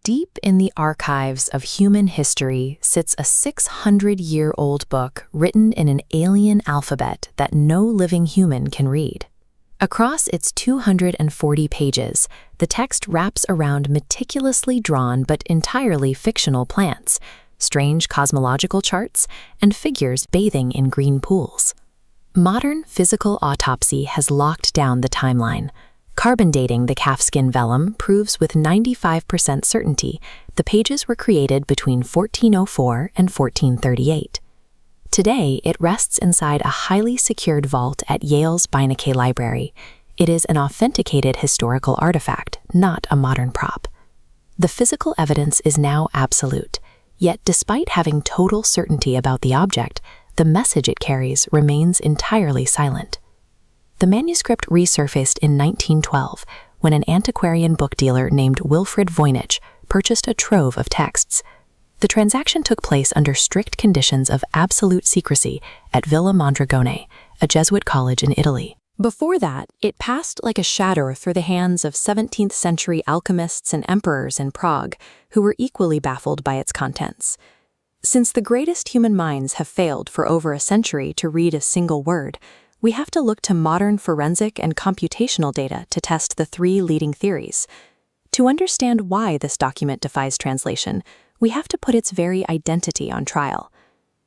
Deep in the archives of human history sits a 600-year-old book written in an alien alphabet that no living human can read. Across its 240 pages, the text wraps around meticulously drawn but entirely fictional plants, strange cosmological charts, and figures bathing in green pools. Modern physical autopsy has locked down the timeline. Carbon dating the calfskin vellum proves with 95% certainty the pages were created between 1404 and 1438. Today, it rests inside a highly secured vault at Yale's Voynich Library. It is an authenticated historical artifact, not a modern prop. The physical evidence is now absolute, yet despite having total certainty about the object, the message it carries remains entirely silent. The manuscript resurfaced in 1912 when an antiquarian book dealer named Wilfrid Voynich purchased a trove of texts. The transaction took place under strict conditions of absolute secrecy at Villa Mondragone, a Jesuit college in Italy. Before that, it passed like a shadow through the hands of 17th-century alchemists and emperors in Prague, who were equally baffled by its contents. Since the greatest human minds have failed for over a century to read a single word, we have to look to modern forensic and computational data to test the three leading theories. To understand why this document defies translation, we have to put its very identity on trial.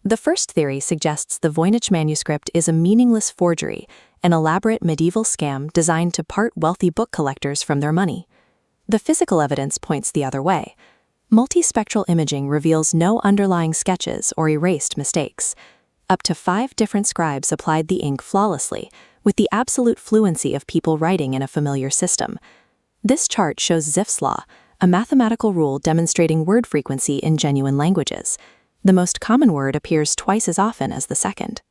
The first theory suggests the Voynich Manuscript is a meaningless forgery, an elaborate medieval scam designed to part wealthy book collectors from their money. The physical evidence points the other way. Multispectral imaging reveals no underlying sketches or erased mistakes. Up to 5 different scribes applied the ink flawlessly, with the absolute fluency of people writing in a familiar system. This chart shows Zipf's law, a mathematical rule demonstrating word frequency in genuine languages. The most common word appears twice as often as the second.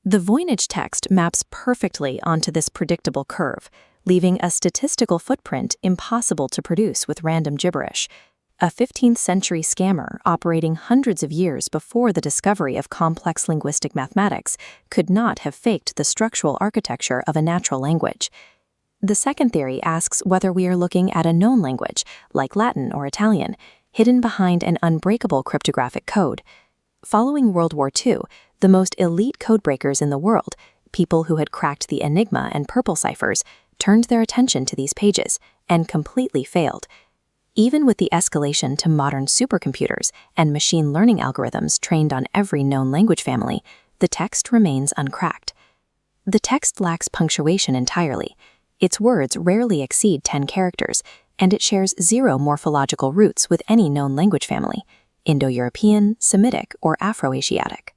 The Voynich text maps perfectly onto this predictable curve, leaving a statistical footprint impossible to produce with random gibberish. A 15th-century scammer operating hundreds of years before the discovery of complex linguistic mathematics could not have faked the structural architecture of a natural language. The second theory asks whether we are looking at a known language, like Latin or Italian, hidden behind an unbreakable cryptographic code. Following World War II, the most elite codebreakers in the world, people who had cracked the Enigma and Purple ciphers, turned their attention to these pages and completely failed. Even with the escalation to modern supercomputers and machine learning algorithms trained on every known language family, the text remains uncracked. The text lacks punctuation entirely. Its words rarely exceed 10 characters, and it shares 0 morphological roots with any known language family, Indo-European, Semitic, or Afro-Asiatic.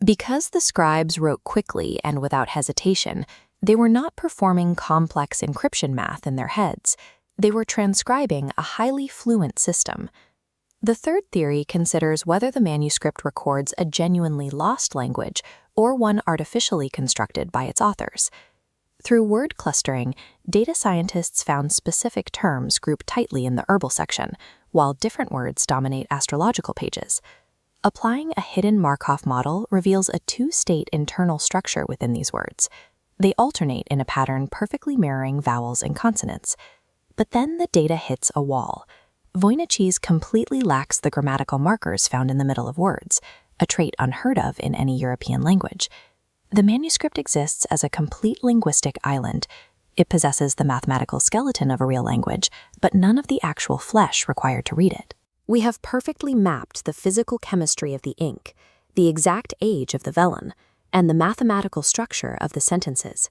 Because the scribes wrote quickly and without hesitation, they were not performing complex encryption math in their heads. They were transcribing a highly fluent system. The third theory considers whether the manuscript records a genuinely lost language or one artificially constructed by its authors. Through word clustering, data scientists found specific terms grouped tightly in the herbal section, while different words dominate astrological pages. Applying a hidden Markov model reveals a 2-state internal structure within these words. They alternate in a pattern perfectly mirroring vowels and consonants. But then the data hits a wall. Voynich's completely lacks the grammatical markers found in the middle of words, a trait unheard of in any European language. The manuscript exists as a complete linguistic island. It possesses the mathematical skeleton of a real language, but none of the actual flesh required to read it. We have perfectly mapped the physical chemistry of the ink, the exact age of the vellum, and the mathematical structure of the sentences.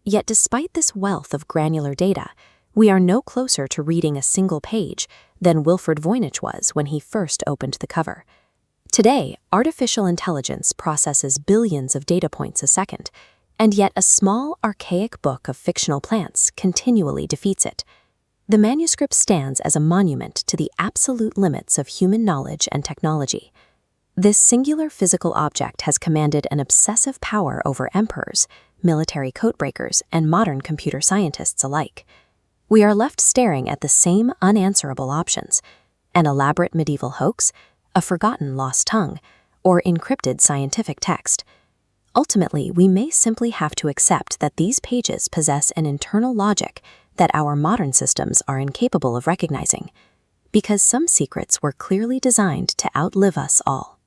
Yet despite this wealth of granular data, we are no closer to reading a single page than Wilfrid Voynich was when he first opened the cover. Today, artificial intelligence processes billions of data points a second, and yet a small, archaic book of fictional plants continually defeats it. The manuscript stands as a monument to the absolute limits of human knowledge and technology. This singular physical object has commanded an obsessive power over emperors, military codebreakers, and modern computer scientists alike. We are left staring at the same unanswerable options: an elaborate medieval hoax, a forgotten lost tongue, or encrypted scientific text. Ultimately, we may simply have to accept that these pages possess an internal logic that our modern systems are incapable of recognizing. because some secrets were clearly designed to outlive us all.